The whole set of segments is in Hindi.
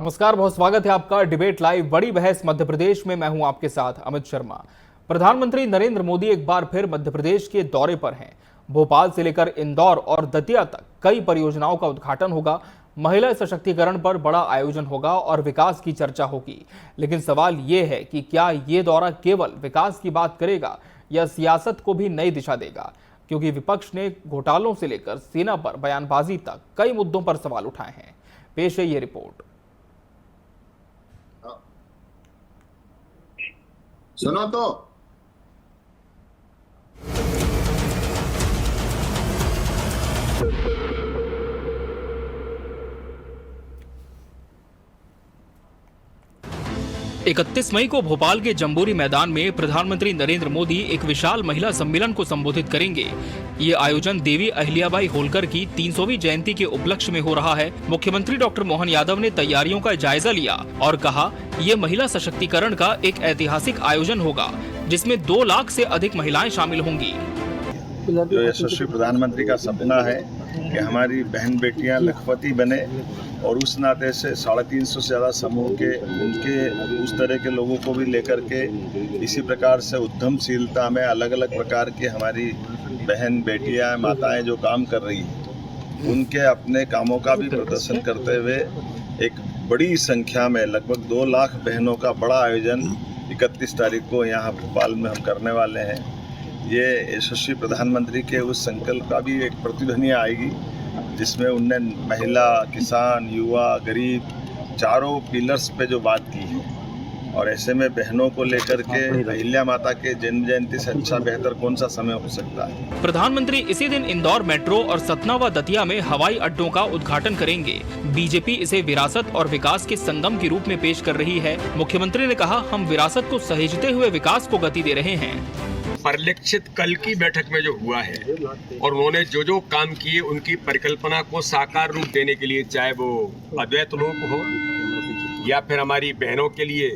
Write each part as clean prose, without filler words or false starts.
नमस्कार, बहुत स्वागत है आपका डिबेट लाइव बड़ी बहस मध्य प्रदेश में। मैं हूं आपके साथ अमित शर्मा। प्रधानमंत्री नरेंद्र मोदी एक बार फिर मध्य प्रदेश के दौरे पर हैं। भोपाल से लेकर इंदौर और दतिया तक कई परियोजनाओं का उद्घाटन होगा। महिला सशक्तिकरण पर बड़ा आयोजन होगा और विकास की चर्चा होगी। लेकिन सवाल ये है कि क्या ये दौरा केवल विकास की बात करेगा या सियासत को भी नई दिशा देगा, क्योंकि विपक्ष ने घोटालों से लेकर सेना पर बयानबाजी तक कई मुद्दों पर सवाल उठाए हैं। पेश है ये रिपोर्ट। सुनो तो 31 मई को भोपाल के जम्बूरी मैदान में प्रधानमंत्री नरेंद्र मोदी एक विशाल महिला सम्मेलन को संबोधित करेंगे। ये आयोजन देवी अहिल्याबाई होलकर की 300वीं जयंती के उपलक्ष्य में हो रहा है। मुख्यमंत्री डॉक्टर मोहन यादव ने तैयारियों का जायजा लिया और कहा, ये महिला सशक्तिकरण का एक ऐतिहासिक आयोजन होगा जिसमें 2 लाख से अधिक महिलाएं शामिल होंगी। जो यशस्वी प्रधानमंत्री का सपना है कि हमारी बहन बेटियां लखपति बने और उस नाते से 350 से ज़्यादा समूह के उनके उस तरह के लोगों को भी लेकर के इसी प्रकार से उद्यमशीलता में अलग अलग प्रकार की हमारी बहन बेटियां माताएं जो काम कर रही हैं उनके अपने कामों का भी प्रदर्शन करते हुए एक बड़ी संख्या में लगभग 2 लाख बहनों का बड़ा आयोजन 31 तारीख को यहाँ भोपाल में हम करने वाले हैं। ये यशस्वी प्रधानमंत्री के उस संकल्प का भी एक प्रतिध्वनि आएगी जिसमें उनने महिला, किसान, युवा, गरीब चारों पिलर्स पे जो बात की है। और ऐसे में बहनों को लेकर के अहिल्या माता के जन्म जयंती से अच्छा बेहतर कौन सा समय हो सकता है। प्रधानमंत्री इसी दिन इंदौर मेट्रो और सतना व दतिया में हवाई अड्डों का उद्घाटन करेंगे। बीजेपी इसे विरासत और विकास के संगम के रूप में पेश कर रही है। मुख्यमंत्री ने कहा, हम विरासत को सहेजते हुए विकास को गति दे रहे हैं। परिलक्षित कल की बैठक में जो हुआ है और उन्होंने जो जो काम किए उनकी परिकल्पना को साकार रूप देने के लिए, चाहे वो अद्वैत लोक हो या फिर हमारी बहनों के लिए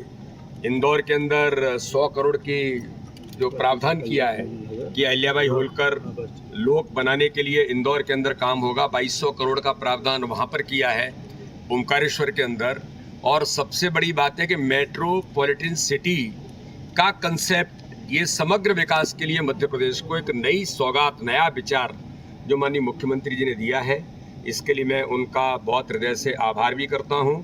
इंदौर के अंदर 100 करोड़ की जो प्रावधान किया है कि अहिल्याबाई होलकर लोक बनाने के लिए इंदौर के अंदर काम होगा, 2200 करोड़ का प्रावधान वहाँ पर किया है ओंकारेश्वर के अंदर। और सबसे बड़ी बात है कि मेट्रोपॉलिटन सिटी का कंसेप्ट, ये समग्र विकास के लिए मध्य प्रदेश को एक नई सौगात, नया विचार जो माननीय मुख्यमंत्री जी ने दिया है, इसके लिए मैं उनका बहुत हृदय से आभार भी करता हूं।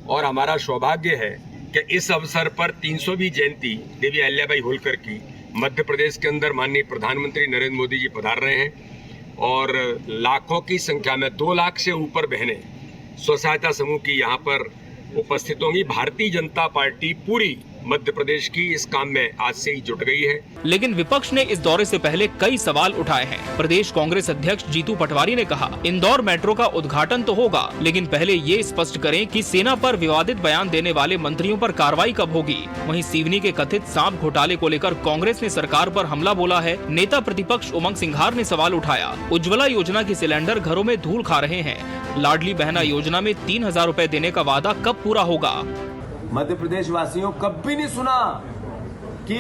और हमारा सौभाग्य है कि इस अवसर पर 300वीं जयंती देवी अहिल्याबाई होलकर की मध्य प्रदेश के अंदर माननीय प्रधानमंत्री नरेंद्र मोदी जी पधार रहे हैं और लाखों की संख्या में 2 लाख से ऊपर बहनें स्व सहायता समूह की यहाँ पर उपस्थित होंगी। भारतीय जनता पार्टी पूरी मध्य प्रदेश की इस काम में आज से ही जुट गई है। लेकिन विपक्ष ने इस दौरे से पहले कई सवाल उठाए हैं। प्रदेश कांग्रेस अध्यक्ष जीतू पटवारी ने कहा, इंदौर मेट्रो का उद्घाटन तो होगा, लेकिन पहले ये स्पष्ट करें कि सेना पर विवादित बयान देने वाले मंत्रियों पर कार्रवाई कब होगी। वहीं सिवनी के कथित सांप घोटाले को लेकर कांग्रेस ने सरकार पर हमला बोला है। नेता प्रतिपक्ष उमंग सिंघार ने सवाल उठाया, उज्ज्वला योजना के सिलेंडर घरों में धूल खा रहे हैं। लाडली बहना योजना में 3000 रुपए देने का वादा कब पूरा होगा। मध्य प्रदेश वासियों कभी नहीं सुना कि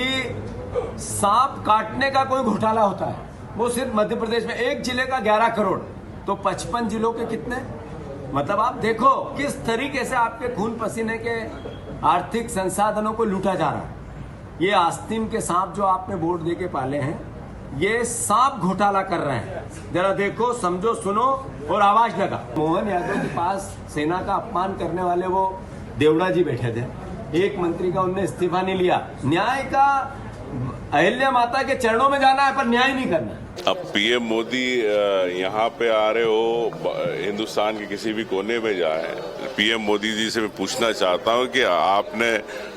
सांप काटने का कोई घोटाला होता है। वो सिर्फ मध्य प्रदेश में एक जिले का 11 करोड़, तो 55 जिलों के कितने? मतलब आप देखो किस तरीके से आपके खून पसीने के आर्थिक संसाधनों को लूटा जा रहा है। ये आस्तीन के सांप जो आपने वोट देके पाले हैं, ये सांप घोटाला कर रहे हैं। जरा देखो, समझो, सुनो और आवाज लगा। मोहन यादव के पास सेना का अपमान करने वाले वो देवड़ा जी बैठे थे, एक मंत्री का उनने इस्तीफा नहीं लिया। न्याय का अहिल्या माता के चरणों में जाना है पर न्याय नहीं करना। अब पीएम मोदी यहाँ पे आ रहे हो, हिंदुस्तान के किसी भी कोने में जाए, पीएम मोदी जी से मैं पूछना चाहता हूँ कि आपने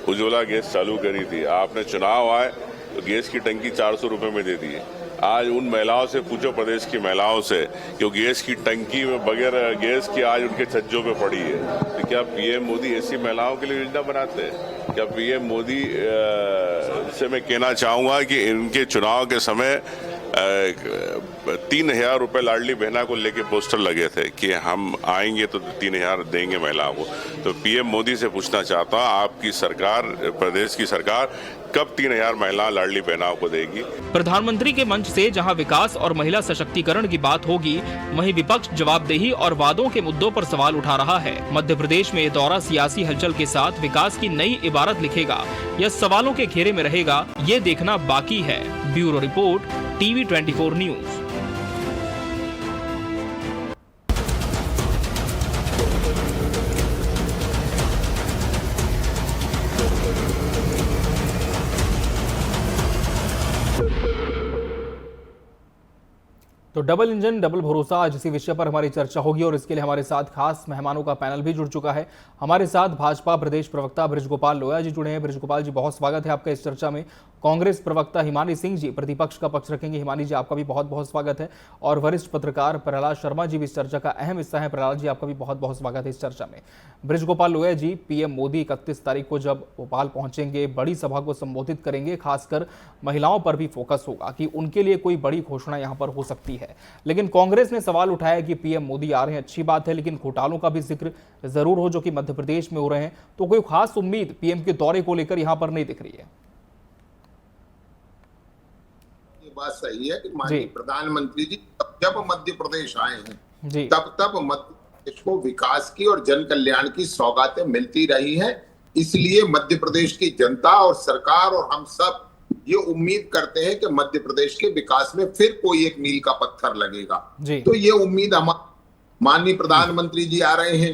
उज्ज्वला गैस चालू करी थी, आपने चुनाव आए तो गैस की टंकी 400 रुपए में दे दी है। आज उन महिलाओं से पूछो, प्रदेश की महिलाओं से, क्योंकि गैस की टंकी में बगैर गैस की आज उनके छज्जों पे पड़ी है। तो क्या पीएम मोदी ऐसी महिलाओं के लिए योजना बनाते हैं? क्या पीएम मोदी से मैं कहना चाहूँगा कि इनके चुनाव के समय 3000 रुपए लाडली बहना को लेके पोस्टर लगे थे कि हम आएंगे तो 3000 देंगे महिलाओं को। तो पीएम मोदी से पूछना चाहता हूँ, आपकी सरकार, प्रदेश की सरकार कब 3000 महिला लाडली बहनों को देगी। प्रधानमंत्री के मंच से जहां विकास और महिला सशक्तिकरण की बात होगी, वहीं विपक्ष जवाबदेही और वादों के मुद्दों पर सवाल उठा रहा है। मध्य प्रदेश में ये दौरा सियासी हलचल के साथ विकास की नई इबारत लिखेगा या सवालों के घेरे में रहेगा, ये देखना बाकी है। Bureau report, TV 24 news. तो डबल इंजन डबल भरोसा, आज इसी विषय पर हमारी चर्चा होगी और इसके लिए हमारे साथ खास मेहमानों का पैनल भी जुड़ चुका है। हमारे साथ भाजपा प्रदेश प्रवक्ता बृजगोपाल लोया जी जुड़े हैं। बृजगोपाल जी, बहुत स्वागत है आपका इस चर्चा में। कांग्रेस प्रवक्ता हिमानी सिंह जी प्रतिपक्ष का पक्ष रखेंगे। हिमानी जी, आपका भी बहुत बहुत स्वागत है। और वरिष्ठ पत्रकार प्रहलाद शर्मा जी भी इस चर्चा का अहम हिस्सा है। प्रहलाद जी, आपका भी बहुत बहुत स्वागत है इस चर्चा में। बृजगोपाल लोया जी, पीएम मोदी 31 तारीख को जब भोपाल पहुंचेंगे, बड़ी सभा को संबोधित करेंगे, खासकर महिलाओं पर भी फोकस होगा कि उनके लिए कोई बड़ी घोषणा यहां पर हो सकती है। लेकिन कांग्रेस ने सवाल उठाया कि पीएम मोदी आ रहे हैं, अच्छी बात है, लेकिन घोटालों का भी जिक्र जरूर हो जो कि मध्य प्रदेश में हो रहे हैं। तो कोई खास उम्मीद पीएम के दौरे को लेकर यहां पर नहीं दिख रही है। ये बात सही है कि माननीय प्रधानमंत्री जी जब मध्य प्रदेश आए हैं तब मध्य प्रदेश को विकास की और जन कल्याण की सौगातें मिलती रही हैं। इसलिए मध्य प्रदेश की जनता और सरकार और हम सब ये उम्मीद करते हैं कि मध्य प्रदेश के विकास में फिर कोई एक मील का पत्थर लगेगा। तो ये उम्मीद हमारे माननीय प्रधानमंत्री जी आ रहे हैं।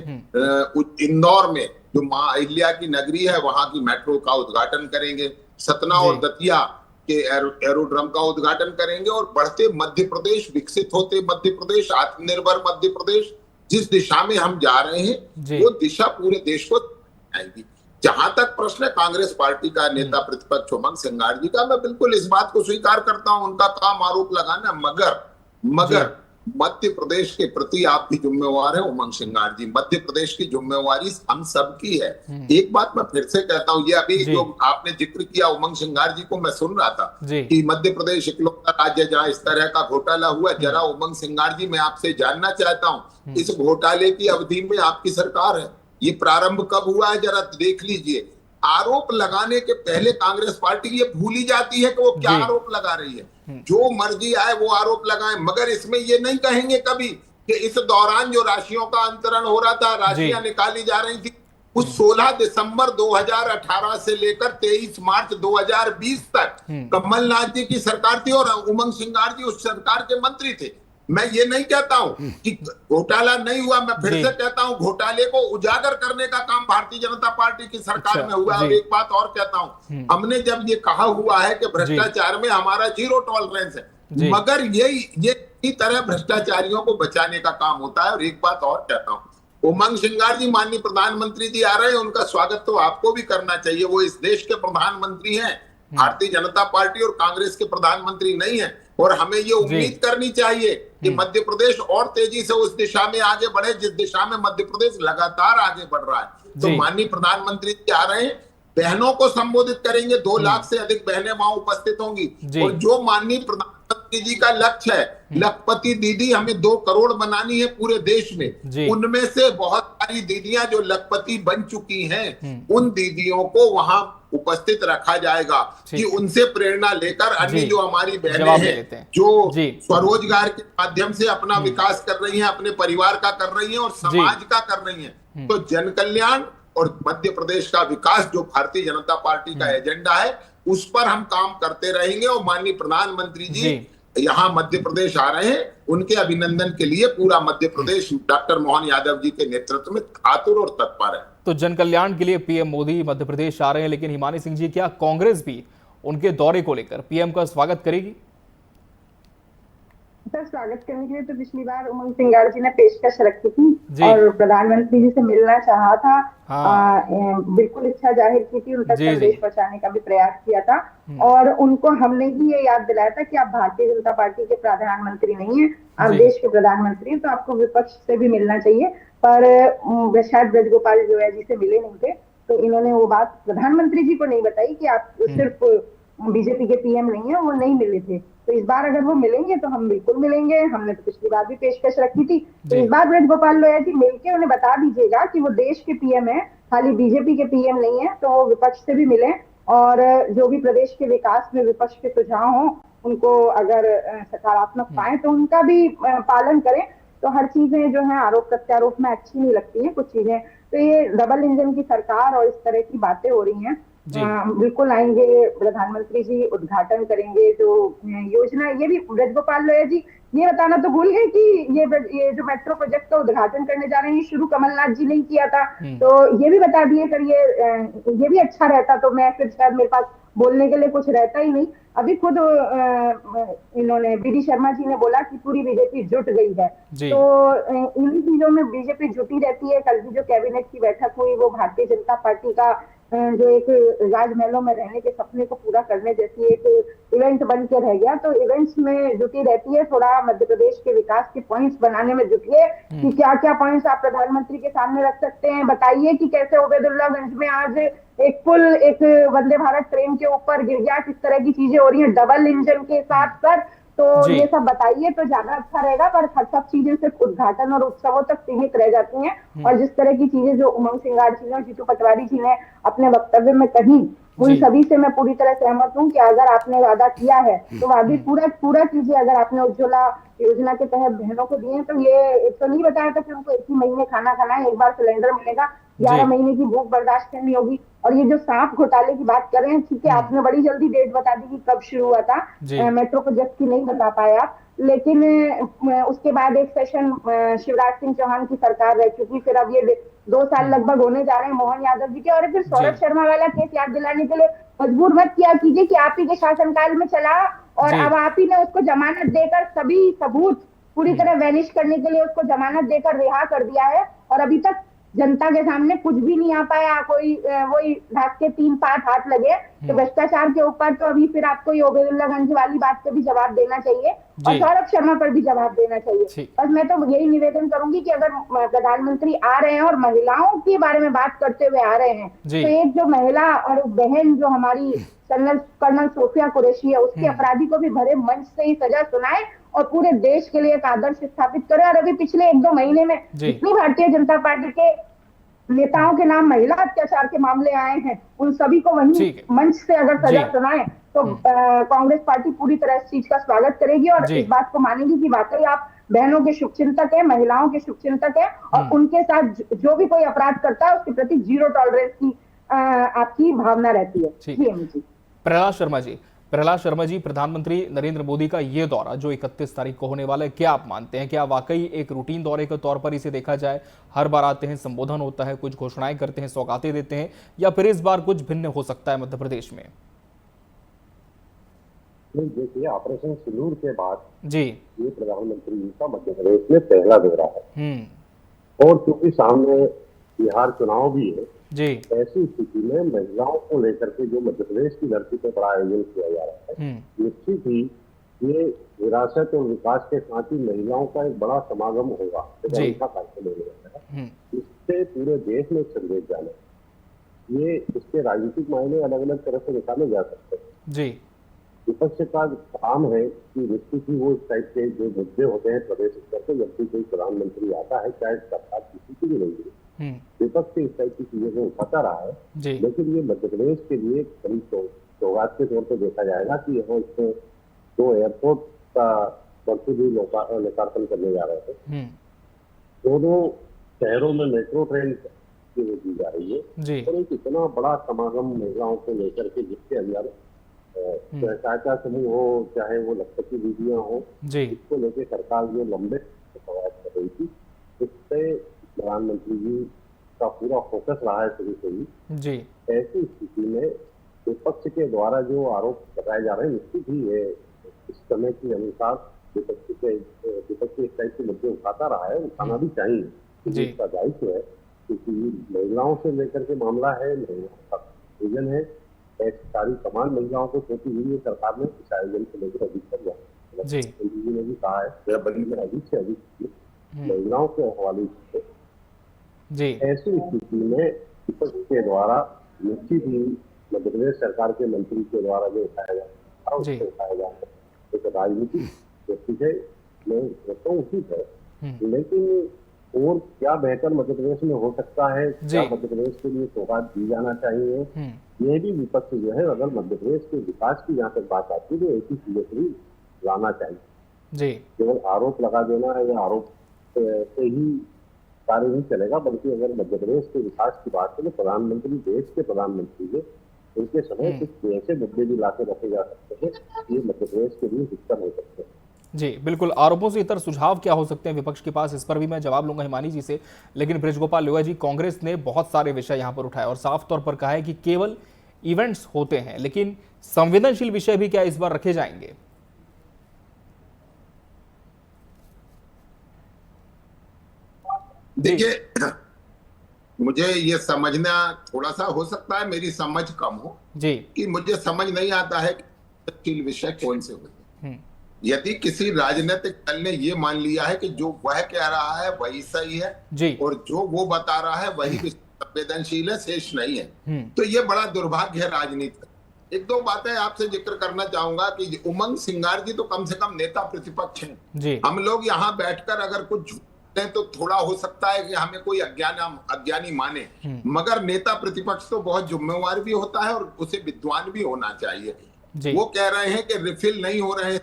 इंदौर में जो मां अहिल्या की नगरी है, वहां की मेट्रो का उद्घाटन करेंगे। सतना और दतिया के एरोड्रम का उद्घाटन करेंगे। और बढ़ते मध्य प्रदेश, विकसित होते मध्य प्रदेश, आत्मनिर्भर मध्य प्रदेश, जिस दिशा में हम जा रहे हैं वो दिशा पूरे देश को आएगी। जहां तक प्रश्न है कांग्रेस पार्टी का नेता प्रतिपक्ष उमंग सिंगार जी का, मैं बिल्कुल इस बात को स्वीकार करता हूं, उनका काम आरोप लगाना। मगर मध्य प्रदेश के प्रति आप भी जिम्मेवार है उमंग सिंगार जी। मध्य प्रदेश की जिम्मेवारी हम सबकी है। एक बात मैं फिर से कहता हूं, ये अभी जो आपने जिक्र किया उमंग सिंगार जी को, मैं सुन रहा था कि मध्य प्रदेश इकलौता राज्य जहां इस तरह का घोटाला हुआ। जरा उमंग सिंगार जी, मैं आपसे जानना चाहता हूं, इस घोटाले की अवधि में आपकी सरकार है, ये प्रारंभ कब हुआ है, जरा देख लीजिए। आरोप लगाने के पहले कांग्रेस पार्टी ये भूल ही जाती है कि वो क्या आरोप लगा रही है। जो मर्जी आए वो आरोप लगाए, मगर इसमें ये नहीं कहेंगे कभी कि इस दौरान जो राशियों का अंतरण हो रहा था, राशियां निकाली जा रही थी, उस 16 दिसंबर 2018 से लेकर 23 मार्च 2020 तक कमलनाथ जी की सरकार थी और उमंग सिंगार जी उस सरकार के मंत्री थे। मैं ये नहीं कहता हूं कि घोटाला नहीं हुआ, मैं फिर से कहता हूं घोटाले को उजागर करने का काम भारतीय जनता पार्टी की सरकार में हुआ। और एक बात और कहता हूं, हमने जब ये कहा हुआ है कि भ्रष्टाचार में हमारा 0 टॉलरेंस है, मगर ये तरह भ्रष्टाचारियों को बचाने का काम होता है। और एक बात और कहता हूं, उमंग सिंगार जी माननीय प्रधानमंत्री जी आ रहे हैं, उनका स्वागत तो आपको भी करना चाहिए। वो इस देश के प्रधानमंत्री हैं, भारतीय जनता पार्टी और कांग्रेस के प्रधानमंत्री नहीं है। और हमें ये उम्मीद करनी चाहिए कि मध्य प्रदेश और तेजी से उस दिशा में आगे बढ़े जिस दिशा में मध्य प्रदेश लगातार आगे बढ़ रहा है। तो माननीय प्रधानमंत्री जी आ रहे हैं, बहनों को संबोधित करेंगे, 2 लाख से अधिक बहनें वहां उपस्थित होंगी। और जो माननीय प्रधानमंत्री जी का लक्ष्य है, लखपति दीदी हमें 2 करोड़ बनानी है पूरे देश में, उनमें से बहुत सारी दीदियां जो लखपति बन चुकी हैं, उन दीदियों को वहां उपस्थित रखा जाएगा कि उनसे प्रेरणा लेकर अन्य जो हमारी बहनें हैं जो स्वरोजगार के माध्यम से अपना विकास कर रही हैं, अपने परिवार का कर रही हैं और समाज का कर रही हैं, तो जन कल्याण और मध्य प्रदेश का विकास जो भारतीय जनता पार्टी का एजेंडा है, उस पर हम काम करते रहेंगे। और माननीय प्रधानमंत्री जी यहाँ मध्य प्रदेश आ रहे हैं, उनके अभिनंदन के लिए पूरा मध्य प्रदेश डॉक्टर मोहन यादव जी के नेतृत्व में आतुर और तत्पर है। तो जन कल्याण के लिए पीएम मोदी मध्य प्रदेश आ रहे हैं, लेकिन हिमानी सिंह जी, क्या कांग्रेस भी उनके दौरे को लेकर पीएम का स्वागत करेगी? सर, स्वागत करने के लिए तो पिछली बार उमंग सिंगार जी ने पेशकश रखी थी और प्रधानमंत्री जी से मिलना चाहा था। बिल्कुल इच्छा जाहिर की थी, उनका संदेश पहुंचाने का भी प्रयास किया था। और उनको हमने ही ये याद दिलाया था कि आप भारतीय जनता पार्टी के प्रधानमंत्री नहीं है, आप देश के प्रधानमंत्री हैं, तो आपको विपक्ष से भी मिलना चाहिए। पर शायद बृजगोपाल लोया जी से मिले नहीं थे, तो इन्होंने वो बात प्रधानमंत्री जी को नहीं बताई कि आप सिर्फ बीजेपी के पीएम नहीं है, वो नहीं मिले थे। तो इस बार अगर वो मिलेंगे तो हम बिल्कुल मिलेंगे, हमने तो पिछली बार भी पेशकश रखी थी। तो इस बार बृजगोपाल लोया जी मिलके उन्हें बता दीजिएगा कि वो देश के पीएम है, खाली बीजेपी के पीएम नहीं है, तो वो विपक्ष से भी मिले और जो भी प्रदेश के विकास में विपक्ष के सुझाव हों उनको अगर सकारात्मक पाए तो उनका भी पालन करें। तो हर चीजें जो है आरोप प्रत्यारोप में अच्छी नहीं लगती हैं कुछ चीजें। तो ये डबल इंजन की सरकार और इस तरह की बातें हो रही हैं। बिल्कुल आएंगे प्रधानमंत्री जी, उद्घाटन करेंगे जो योजना। ये भी ब्रजगोपाल लोया जी ये बताना तो भूल गए कि ये जो मेट्रो प्रोजेक्ट का उद्घाटन करने जा रहे हैं शुरू कमलनाथ जी ने किया था। तो ये भी बता दिए कर ये भी अच्छा रहता तो मैं फिर शायद मेरे पास बोलने के लिए कुछ रहता ही नहीं। अभी खुद इन्होंने बीडी शर्मा जी ने बोला कि पूरी बीजेपी जुट गई है। तो इन्हीं चीजों में बीजेपी जुटी रहती है। कल की जो कैबिनेट की बैठक हुई वो भारतीय जनता पार्टी का जो एक राजमहलों में रहने के सपने को पूरा करने जैसी एक इवेंट बन के रह गया। तो इवेंट्स में जुटी रहती है, थोड़ा मध्य प्रदेश के विकास के पॉइंट्स बनाने में जुटिए कि क्या क्या पॉइंट्स आप प्रधानमंत्री के सामने रख सकते हैं। बताइए कि कैसे उबैदुल्लागंज में आज एक पुल एक वंदे भारत ट्रेन के ऊपर गिर गया, किस तरह की चीजें हो रही हैं डबल इंजन के साथ सर। तो ये सब बताइए तो ज्यादा अच्छा रहेगा। पर सब चीजें सिर्फ उद्घाटन और उत्सवों तक सीमित रह जाती हैं। और जिस तरह की चीजें जो उमंग सिंगार जी ने, जीतू पटवारी जी ने अपने वक्तव्य में कही उन सभी से मैं पूरी तरह सहमत हूँ कि अगर आपने वादा किया है तो वादा पूरा कीजिए। अगर आपने उज्ज्वला योजना के तहत बहनों को दिए तो ये तो नहीं बताया था कि उनको एक ही महीने खाना खाना है, एक बार सिलेंडर मिलेगा, 11 महीने की भूख बर्दाश्त करनी होगी। और ये जो सांप घोटाले की बात कर रहे हैं, ठीक है आपने बड़ी जल्दी डेट बता दी कि कब शुरू हुआ था, मेट्रो प्रोजेक्ट की नहीं बता पाए आप। लेकिन उसके बाद एक सेशन शिवराज सिंह चौहान की सरकार रह चुकी, फिर अब ये 2 साल लगभग होने जा रहे हैं मोहन यादव जी के। और फिर सौरभ शर्मा वाला केस याद दिलाने के लिए मजबूर मत किया कीजिए कि आप ही के शासनकाल में चला और अब आप ही ने उसको जमानत देकर सभी सबूत पूरी तरह वैनिश करने के लिए उसको जमानत देकर रिहा कर दिया है। और अभी तक जनता के सामने कुछ भी नहीं आ पाया। कोई वही ढाक के 3 पात हाथ लगे। तो भ्रष्टाचार के ऊपर तो अभी फिर आपको उबैदुल्लागंज वाली बात पे भी जवाब देना चाहिए और सौरभ शर्मा पर भी जवाब देना चाहिए। बस मैं तो यही निवेदन करूंगी कि अगर प्रधानमंत्री आ रहे हैं और महिलाओं के बारे में बात करते हुए आ रहे हैं तो एक जो महिला और बहन जो हमारी कर्नल सोफिया कुरैशी है उसके अपराधी को भी भरे मंच से ही सजा सुनाए और पूरे देश के लिए एक आदर्श स्थापित करे। और अभी पिछले 1-2 महीने में जितनी भारतीय जनता पार्टी के नेताओं के नाम महिला अत्याचार के मामले आए हैं उन सभी को वहीं मंच से अगर सजा सुनाए तो कांग्रेस पार्टी पूरी तरह इस चीज का स्वागत करेगी और इस बात को मानेगी कि वाकई आप बहनों के शुभचिंतक है, महिलाओं के शुभचिंतक है और उनके साथ जो भी कोई अपराध करता है उसके प्रति 0 टॉलरेंस की आपकी भावना रहती है। प्रहलाद शर्मा जी, प्रधानमंत्री नरेंद्र मोदी का ये दौरा जो 31 तारीख को होने वाला है, क्या आप मानते हैं क्या वाकई एक रूटीन दौरे के तौर पर इसे देखा जाए? हर बार आते हैं, संबोधन होता है, कुछ घोषणाएं करते हैं, सौगातें देते हैं, या फिर इस बार कुछ भिन्न हो सकता है मध्य प्रदेश में? देखिए, ऑपरेशन सिंदूर के बाद ये प्रधानमंत्री जी का मध्य प्रदेश में पहला दौरा है और क्योंकि सामने बिहार चुनाव भी है ऐसी स्थिति में महिलाओं को लेकर के जो मध्य प्रदेश की धरती पर बड़ा आयोजन किया जा रहा है, निश्चित ही ये विरासत और विकास के साथ ही महिलाओं का एक बड़ा समागम होगा। इससे पूरे देश में संदेश जाना, ये इसके राजनीतिक मायने अलग अलग तरह से निकाले जा सकते हैं। विपक्ष का काम है कि निश्चित ही वो इस टाइप के जो मुद्दे होते हैं प्रदेश स्तर पर, जब भी कोई प्रधानमंत्री आता है चाहे सरकार किसी की भी नहीं है, विपक्ष से इस टाइप की चीजों को उठाता रहा है। लेकिन ये मध्य प्रदेश के लिए करीब सौगात के तौर पर देखा जाएगा कि यहाँ इसमें 2 एयरपोर्ट का बखूबी लोकार्पण करने जा रहे थे। दोनों शहरों में मेट्रो ट्रेन दी जा रही है और एक इतना बड़ा समागम महिलाओं को लेकर के जिसके अंदर सहायता समूह हो चाहे वो लखपति दीदियां हो, इसको लेकर सरकार जो लंबे प्रयास कर रही थी, इससे प्रधानमंत्री जी का पूरा फोकस रहा है शुरू से ही। ऐसी स्थिति में विपक्ष के द्वारा जो आरोप लगाए जा रहे हैं, निश्चित ही है इस समय के अनुसार विपक्ष इस टाइप के मुद्दे उठाता रहा है, उठाना भी चाहिए, इसका दायित्व है क्योंकि महिलाओं से लेकर के मामला है, महिलाओं का विजन है, ऐसी सारी तमाम महिलाओं को सौंपी हुई है सरकार ने इस आयोजन को लेकर अधिक कर जाए। जी ने भी कहा है बड़ी में अधिक से अधिक महिलाओं के हवाले से। ऐसी स्थिति में विपक्ष के द्वारा निश्चित ही मध्य प्रदेश सरकार के मंत्री के द्वारा जो उठाया जाता है उसको उठाया जाता है, एक राजनीतिक व्यक्ति है, मैं कहता हूँ ठीक है, लेकिन और क्या बेहतर मध्य प्रदेश में हो सकता है, क्या मध्य प्रदेश के लिए सौगात दी जाना चाहिए, ये भी विपक्ष जो है अगर मध्य प्रदेश के विकास की जहाँ तक बात आती है तो ऐसी चीजें भी लाना चाहिए। केवल आरोप लगा देना है या आरोप से ही कार्य नहीं चलेगा, बल्कि अगर मध्य प्रदेश के विकास की बात करें, प्रधानमंत्री, देश के प्रधानमंत्री है, उनके समय कुछ ऐसे मुद्दे भी लाके रखे जा सकते हैं, ये मध्य प्रदेश के लिए दिक्कत हो सकते हैं। जी बिल्कुल, आरोपों से इतर सुझाव क्या हो सकते हैं विपक्ष के पास, इस पर भी मैं जवाब लूंगा हिमानी जी से। लेकिन बृजगोपाल लोहिया जी, कांग्रेस ने बहुत सारे विषय यहां पर उठाए और साफ तौर पर कहा है कि केवल इवेंट्स होते हैं, लेकिन संवेदनशील विषय भी क्या इस बार रखे जाएंगे? देखिए, मुझे ये समझना थोड़ा सा हो सकता है मेरी समझ कम हो जी, कि मुझे समझ नहीं आता है कि विषय कौन से होते हैं। यदि किसी राजनीतिक दल ने ये मान लिया है कि जो वह कह रहा है वही सही है जी, और जो वो बता रहा है वही संवेदनशील है, शेष नहीं है, तो ये बड़ा दुर्भाग्य है राजनीति। एक दो बातें आपसे जिक्र करना चाहूंगा कि उमंग सिंगार जी तो कम से कम नेता प्रतिपक्ष हैं। हम लोग यहाँ बैठकर अगर कुछ तो थोड़ा हो सकता है कि हमें कोई अज्ञानी माने, मगर नेता प्रतिपक्ष तो बहुत जिम्मेवार भी होता है और उसे विद्वान भी होना चाहिए। वो कह रहे हैं कि रिफिल नहीं हो रहे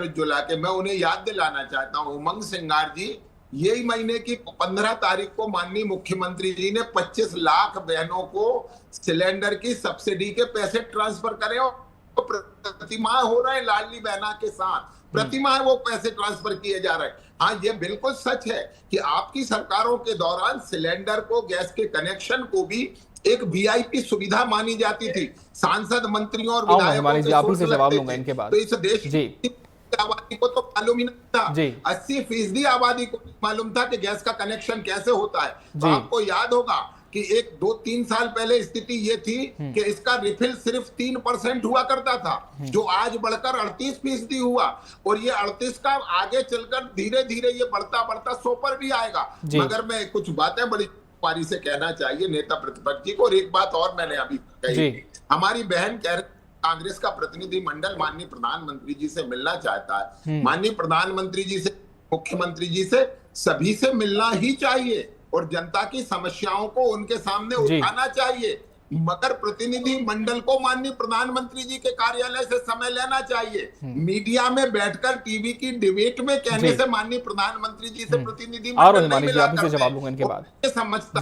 जुला के, मैं उन्हें याद दिलाना चाहता हूं, उमंग सिंगार जी, यही महीने की 15 तारीख को माननीय मुख्यमंत्री जी ने 25 लाख बहनों को सिलेंडर की सब्सिडी के पैसे ट्रांसफर करे और प्रतिमाह हो रहे हैं लाडली बहना के साथ, प्रतिमाह वो पैसे ट्रांसफर किए जा रहे हैं। हाँ, ये बिल्कुल सच है कि आपकी सरकारों के दौरान सिलेंडर को, गैस के कनेक्शन को भी एक वीआईपी सुविधा मानी जाती थी। सांसद, मंत्रियों और विधायकों से जवाब लूंगा इनके बाद। तो इस देश आबादी को तो मालूम ही नहीं था, 80% आबादी को मालूम था कि गैस का कनेक्शन कैसे होता है। तो आपको याद होगा कि 1-2-3 साल पहले स्थिति ये थी कि इसका रिफिल सिर्फ 3% हुआ करता था, जो आज बढ़कर 38% हुआ, और ये 38 का आगे चलकर धीरे धीरे ये बढ़ता बढ़ता 100 पर भी आएगा। मगर मैं कुछ बातें बड़ी पारी से कहना चाहिए नेता प्रतिपक्ष जी को। और एक बात और मैंने अभी कही, हमारी बहन कह रही कांग्रेस का प्रतिनिधि मंडल माननीय प्रधानमंत्री जी से मिलना चाहता है। माननीय प्रधानमंत्री जी से, मुख्यमंत्री जी से, सभी से मिलना ही चाहिए और जनता की समस्याओं को उनके सामने उठाना चाहिए, मगर प्रतिनिधि मंडल को माननीय प्रधानमंत्री जी के कार्यालय से समय लेना चाहिए। मीडिया में बैठकर टीवी की डिबेट में कहने से माननीय प्रधानमंत्री जी से प्रतिनिधि मंडल नहीं मिला करते। समझता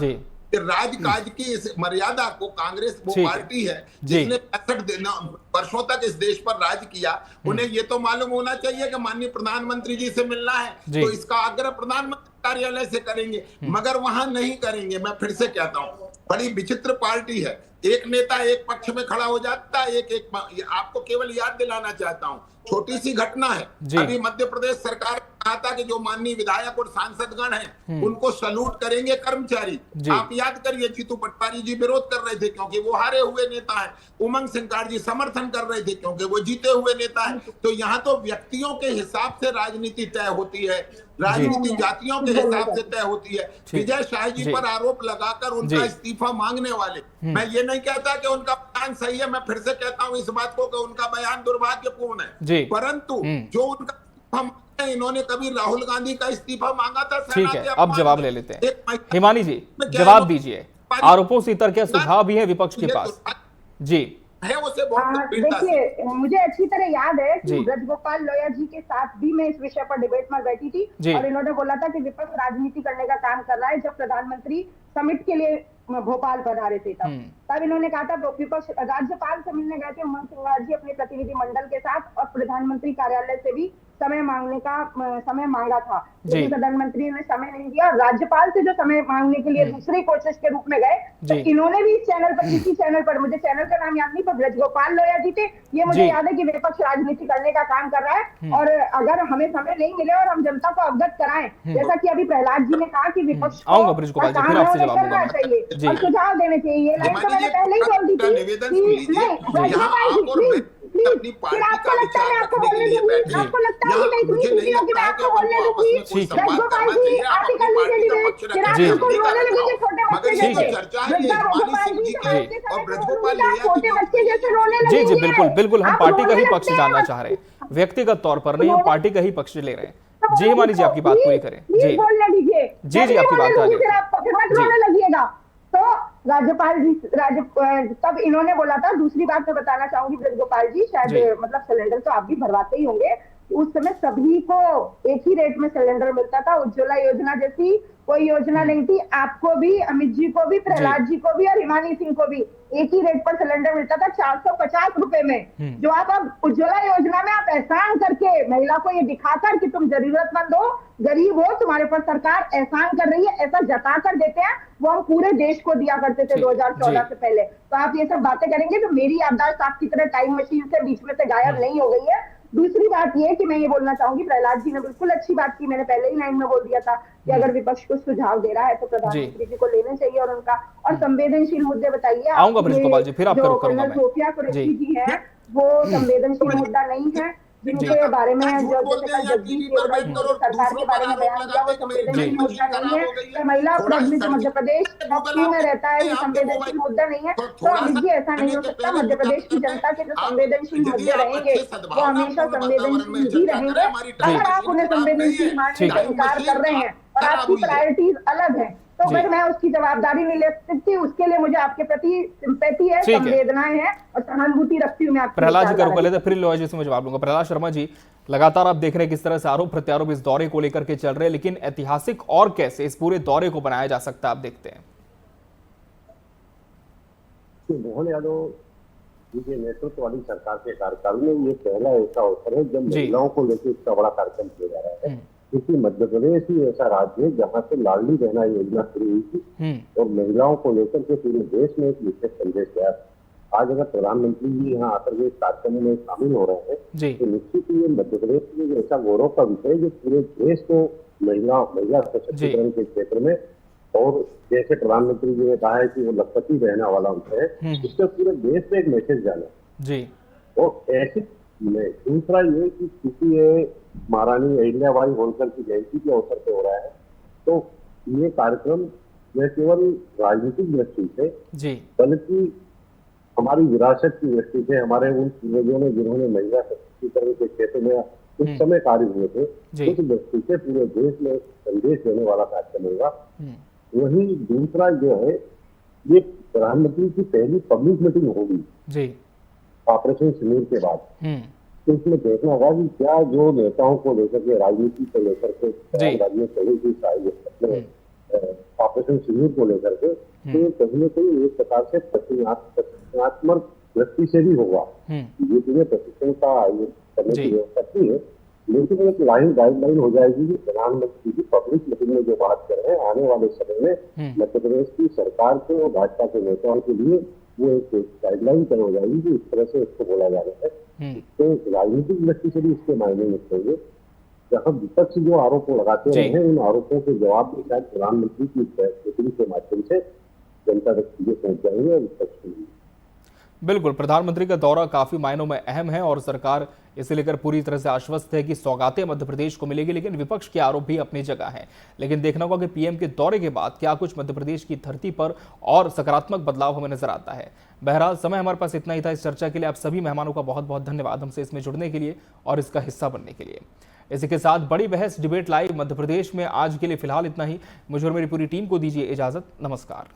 राजकाज की इस मर्यादा को कांग्रेस वो पार्टी है जिसने 65 वर्षों तक इस देश पर राज किया, उन्हें ये तो मालूम होना चाहिए कि माननीय प्रधानमंत्री जी से मिलना है तो इसका आग्रह प्रधानमंत्री कार्यालय से करेंगे, मगर वहां नहीं करेंगे। मैं फिर से कहता हूं, बड़ी विचित्र पार्टी है। एक नेता एक पक्ष में खड़ा हो जाता है, आपको केवल याद दिलाना चाहता हूं, छोटी सी घटना है। अभी मध्य प्रदेश सरकार कहा था कि जो माननीय विधायक और सांसदगण हैं उनको सैल्यूट करेंगे कर्मचारी। आप याद करिए, जीतू पटवारी जी विरोध कर रहे थे क्योंकि वो हारे हुए नेता हैं, उमंग सिंगार जी समर्थन कर रहे थे क्योंकि वो जीते हुए नेता हैं। तो यहाँ तो व्यक्तियों के हिसाब से राजनीति तय होती है, राजनीति जातियों के हिसाब से तय होती है। विजय शाह जी पर आरोप लगाकर उनका इस्तीफा मांगने वाले, मैं ये नहीं कहता कि उनका बयान सही है, मैं फिर से कहता हूं इस बात को कि उनका बयान दुर्भाग्यपूर्ण है, परंतु जो उनका, इन्होंने कभी राहुल गांधी का इस्तीफा मांगा था। ठीक है, अब जवाब ले लेते हैं। हिमानी जी जवाब दीजिए, आरोपों से इतर क्या सुझाव भी है विपक्ष के पास? जी है, उसे बहुत देखिए, मुझे अच्छी तरह याद है कि बृजगोपाल लोहिया जी के साथ भी मैं इस विषय पर डिबेट में बैठी थी और इन्होंने बोला था कि विपक्ष राजनीति करने का काम कर रहा है। जब प्रधानमंत्री समिट के लिए भोपाल पधारे थे तब इन्होंने कहा था विपक्ष राज्यपाल से मिलने गए थे उमंग सिंगार जी अपने प्रतिनिधि मंडल के साथ, और प्रधानमंत्री कार्यालय से भी समय मांगा था, लेकिन प्रधानमंत्री ने समय नहीं दिया। राज्यपाल से जो समय मांगने के लिए दूसरी कोशिश के रूप में गए, तो इन्होंने भी इस चैनल पर, किसी चैनल पर, मुझे चैनल का नाम याद नहीं, पर बृजगोपाल लोहिया जी थे, ये मुझे याद है कि विपक्ष राजनीति करने का काम कर रहा है और अगर हमें समय नहीं मिले और हम जनता को अवगत कराएं, जैसा कि अभी प्रहलाद जी ने कहा कि विपक्ष को करना चाहिए और सुझाव देने चाहिए। ये लाइन तो मैंने पहले ही बोल दी थी। फिर आपको लगता है आपको बोलने दूंगी, आपको लगता है कि मैं इतनी खुशी होगी मैं आपको बोलने दूंगी, बृजगोपाल जी आप ही कर लीजिए डिबेट, फिर आप बिल्कुल बोलने लगेंगे छोटे बच्चे जैसे, छोटे बच्चे जैसे रोने लगेंगे। जी बिल्कुल बिल्कुल, हम पार्टी का ही पक्ष जानना चाह रहे हैं, व्यक्तिगत तौर पर नहीं, हम पार्टी का ही पक्ष ले रहे हैं। जी हिमानी जी आपकी बात पूरी करें। जी बोलने दीजिए। जी आपकी बात रोने लगिएगा। तो राज्यपाल जी तब इन्होंने बोला था। दूसरी बात मैं बताना चाहूंगी ब्रजगोपाल जी, शायद मतलब सिलेंडर तो आप भी भरवाते ही होंगे, उस समय सभी को एक ही रेट में सिलेंडर मिलता था। उज्ज्वला योजना जैसी कोई योजना नहीं थी। आपको भी, अमित जी को भी, प्रहलाद जी को भी और हिमानी सिंह को भी एक ही रेट पर सिलेंडर मिलता था 450 रुपए में। जो आप अब उज्ज्वला योजना में आप एहसान करके महिला को ये दिखाकर कि तुम जरूरतमंद हो, गरीब हो, तुम्हारे पर सरकार एहसान कर रही है, ऐसा जता कर देते हैं, वो हम पूरे देश को दिया करते थे 2014 से पहले। तो आप ये सब बातें करेंगे तो मेरी याददाश्त आपकी तरह टाइम मशीन से बीच में से गायब नहीं हो गई है। दूसरी बात ये कि मैं ये बोलना चाहूंगी, प्रहलाद जी ने बिल्कुल अच्छी बात की, मैंने पहले ही लाइन में बोल दिया था कि अगर विपक्ष को सुझाव दे रहा है तो प्रधानमंत्री जी को लेने चाहिए और उनका। और संवेदनशील मुद्दे बताइए। आऊंगा ब्रजगोपाल जी, फिर आपका रुख करूंगा मैं। सोफिया कुरैशी जी है, वो संवेदनशील मुद्दा नहीं है। जिनके बारे में जो सरकार के बारे में बयान दिया वो संवेदनशील मुद्दा नहीं है। महिला प्रतिनिधि मध्य प्रदेश में रहता है, ये संवेदनशील मुद्दा नहीं है। तो अमित जी ऐसा नहीं हो सकता। मध्य प्रदेश की जनता के जो संवेदनशील मुद्दे रहेंगे वो हमेशा संवेदनशील ही रहेंगे। अगर आप उन्हें संवेदनशील मानने का इनकार कर रहे हैं और आपकी प्रायोरिटीज अलग है तो फिर मैं उसकी जवाबदारी नहीं ले सकती। उसके लिए मुझे आपके प्रति सिंपैथी है, संवेदनाएं हैं और सहानुभूति रखती हूँ मैं आपकी। प्रहलाद जी का रुख लेते फिर लोया जी से मैं जवाब लूंगा। प्रहलाद शर्मा जी, लगातार आप देख रहे हैं किस तरह से आरोप प्रत्यारोप इस दौरे को लेकर के चल रहे हैं, लेकिन ऐतिहासिक और कैसे इस पूरे दौरे को बनाया जा सकता है आप देखते हैं? मोहन यादव जी के नेतृत्व वाली सरकार के कार्यकाल में ये पहला ऐसा अवसर है जब महिलाओं को लेकर इतना बड़ा कार्यक्रम किया जा रहा है। क्योंकि मध्य प्रदेश ही ऐसा राज्य है जहाँ से लाडली बहना योजना शुरू हुई थी और महिलाओं को लेकर के पूरे देश में एक विशेष संदेश गया। आज अगर प्रधानमंत्री जी यहाँ आकर के इस कार्यक्रम में शामिल हो रहे हैं तो निश्चित ही मध्य प्रदेश में ऐसा गौरव का विषय जो पूरे देश को महिला सशक्तिकरण के क्षेत्र में, और जैसे प्रधानमंत्री जी ने कहा है कि वो लखपति बहना वाला अंश है, इससे पूरे देश में एक मैसेज जाना। और ऐसे में दूसरा ये कि क्योंकि ये महारानी अहिल्याबाई होलकर की जयंती के अवसर पे हो रहा है तो ये कार्यक्रम न केवल राजनीतिक दृष्टि से बल्कि हमारी विरासत की दृष्टि से, हमारे उन पूर्वजों ने जिन्होंने महिला सशक्तिकरण के क्षेत्र में उस समय कार्य हुए थे, उस दृष्टि से पूरे देश में संदेश देने वाला कार्यक्रम होगा। वही दूसरा जो है, ये प्रधानमंत्री की पहली पब्लिक मीटिंग होगी ऑपरेशन सिंदूर के बाद। तो इसमें देखना होगा कि क्या जो नेताओं को लेकर के, राजनीति को लेकर के राज्य चलेगी ऑपरेशन सिंदूर को लेकर के, तो कहीं न कहीं एक प्रकार से प्रशिक्षणात्मक दृष्टि से भी होगा। ये तुम्हें प्रशिक्षण का आयोजन करने की व्यवस्था की है, लेकिन एक गाइडलाइन हो जाएगी कि प्रधानमंत्री की पब्लिक मीटिंग में जो बात कर रहे हैं आने वाले समय में मध्य प्रदेश की सरकार को और भाजपा के नेताओं के लिए वो एक गाइडलाइन तय हो जाएगी कि इस तरह से इसको बोला जा रहा है। तो राजनीतिक दृष्टि से भी इसके मायने निकलेंगे। जहाँ विपक्ष जो आरोप लगाते रहे हैं, उन आरोपों के जवाब में शायद प्रधानमंत्री की मीटिंग के माध्यम से जनता तक चीजें पहुंच जाएंगे और विपक्ष। बिल्कुल, प्रधानमंत्री का दौरा काफी मायनों में अहम है और सरकार इसे लेकर पूरी तरह से आश्वस्त है कि सौगातें मध्य प्रदेश को मिलेगी, लेकिन विपक्ष के आरोप भी अपनी जगह हैं। लेकिन देखना होगा कि पीएम के दौरे के बाद क्या कुछ मध्य प्रदेश की धरती पर और सकारात्मक बदलाव हमें नजर आता है। बहरहाल समय हमारे पास इतना ही था इस चर्चा के लिए। आप सभी मेहमानों का बहुत बहुत धन्यवाद हमसे इसमें जुड़ने के लिए और इसका हिस्सा बनने के लिए। इसी के साथ बड़ी बहस डिबेट लाइव मध्य प्रदेश में आज के लिए फिलहाल इतना ही। मुझे और मेरी पूरी टीम को दीजिए इजाजत। नमस्कार।